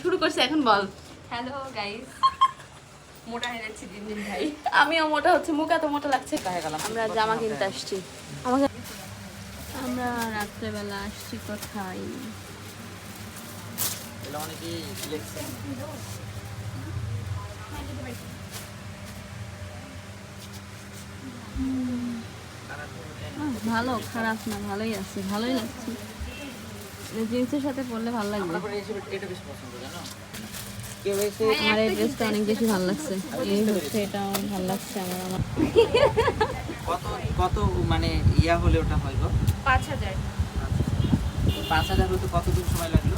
শুরু করছি এখন বল। হ্যালো গাইস, মোটা হয়ে যাচ্ছি দিন দিন ভাই। আমিও মোটা হচ্ছে, মুখ এত মোটা লাগছে। আমরা জামা কিনতে আসছি। আমাকে আমরা রাত্রেবেলা আসছি কোথায়? ভালো, খারাপ না, ভালোই আছে, ভালোই লাগছে। জিন্সের সাথে পরলে ভালো লাগবে। আমার এই ড্রেসটা অনেক বেশি ভালো লাগছে। এই হচ্ছে এটা অনেক ভালো লাগছে আমার। কত মানে ইয়া হলে ওটা হয় গো? 5000। 5000 হতে কতদিন সময় লাগলো?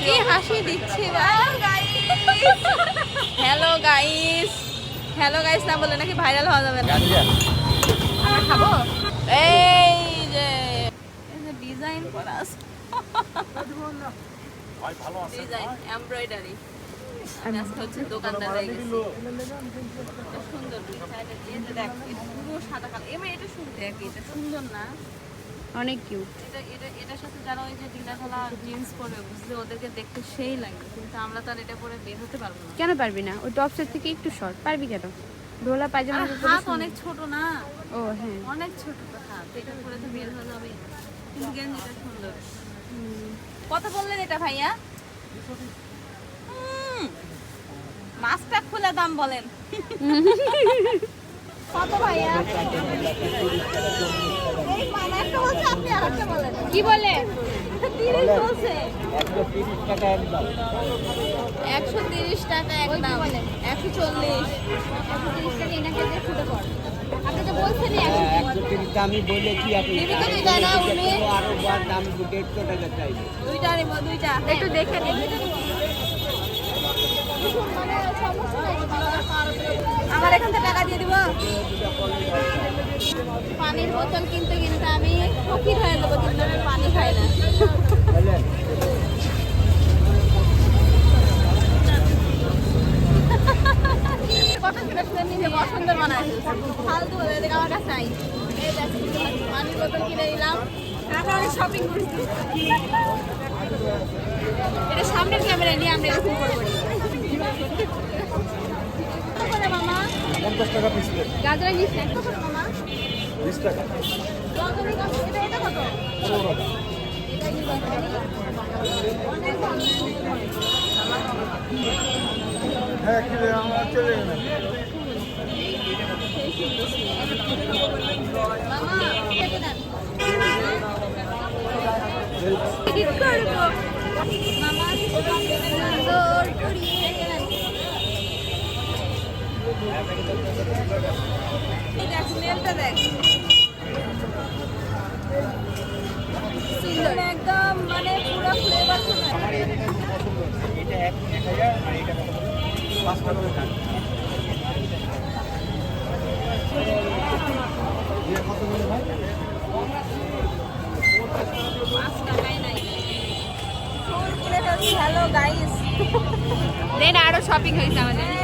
কি হাসি দিচ্ছে হ্যালো গাইস, হ্যালো গাইস না বলে নাকি ভাইরাল হওয়া যাবে না। আমরা খাবো। এই যে ডিজাইন করা আছে, ডিজাইন এমব্রয়ডারি। আমি আজকে হচ্ছে দোকানদার হয়ে গেছি। সুন্দর দুই সাইডে দিয়ে দেখ, পুরো সাদা কালো। এবার এটা সুন্দর, দেখ এটা সুন্দর না? অনেক কিউট। এটার সাথে যারা ওই যে ঢিলা ঢালা জিন্স পরবে বুঝলে ওদেরকে দেখতে সেই লাগবে, কিন্তু আমরা তো আর এটা পরে বের হতে পারবো না। কেন পারবি না? ওই টপসের থেকে একটু শর্ট পারবি কেন? ঢোলা পায়জামা আর হাত অনেক ছোট না? ও হ্যাঁ, অনেক ছোট তো হাত, এটা পরে তো বের হয়ে যাবে। কিন্তু গেঞ্জিটা সুন্দর। কত বললেন এটা ভাইয়া? মাছটা খুলে দাম বলেন। কত ভাইয়া? এই মানাটা হচ্ছে, আপনি আরেকটা বলেন। কি বলে? 30 বলছে। 130 টাকা একদম। 130 টাকা একদম। 140। 130 টাকা এনাকে দিয়ে ছুটে পড়। আপনি তো বলছেন 130 দামি বলে কি আপনি? দিবি তো দিদা না উনি? আরো বার দাম 150 টাকা চাইবে। দুইটা নিব, দুইটা। একটু দেখে নিন। আমার এখান থেকে টাকা দিয়ে দিব। পানির বোতল কিনতে কিনতে আমি ফকির হয়ে যাবো, কিন্তু আমি পানি খাই না। কত সুন্দর নিজে সুন্দর বানায় ফালতু হয়ে দেখ আমার কাছে নাই। এই দেখ, পানির বোতল কিনে নিলাম। এখন অনেক শপিং করছি। এটা সামনের ক্যামেরা নিয়ে আমরা এরকম করবো। মামা 50 টাকা পিস দেন। গাজরা নিস না। কত মামা? 20 টাকা। এটা কত? 15 টাকা। হ্যাঁ কি আমরা চলে গেলাম। মামা কেটে দেন। কি করবো? মামা সুন্দর করিয়ে দেন। এই দেখ, স্মেলটা দেখ। সুন্দর একদম, মানে পুরো ফ্লেভার এটা 1000 আর এটা কত? 5 টাকা করে দাম। এটা কত করে ভাই? 5 টাকাই নাই। হ্যালো গাইস, দেন আরো শপিং হয়েছে আমাদের।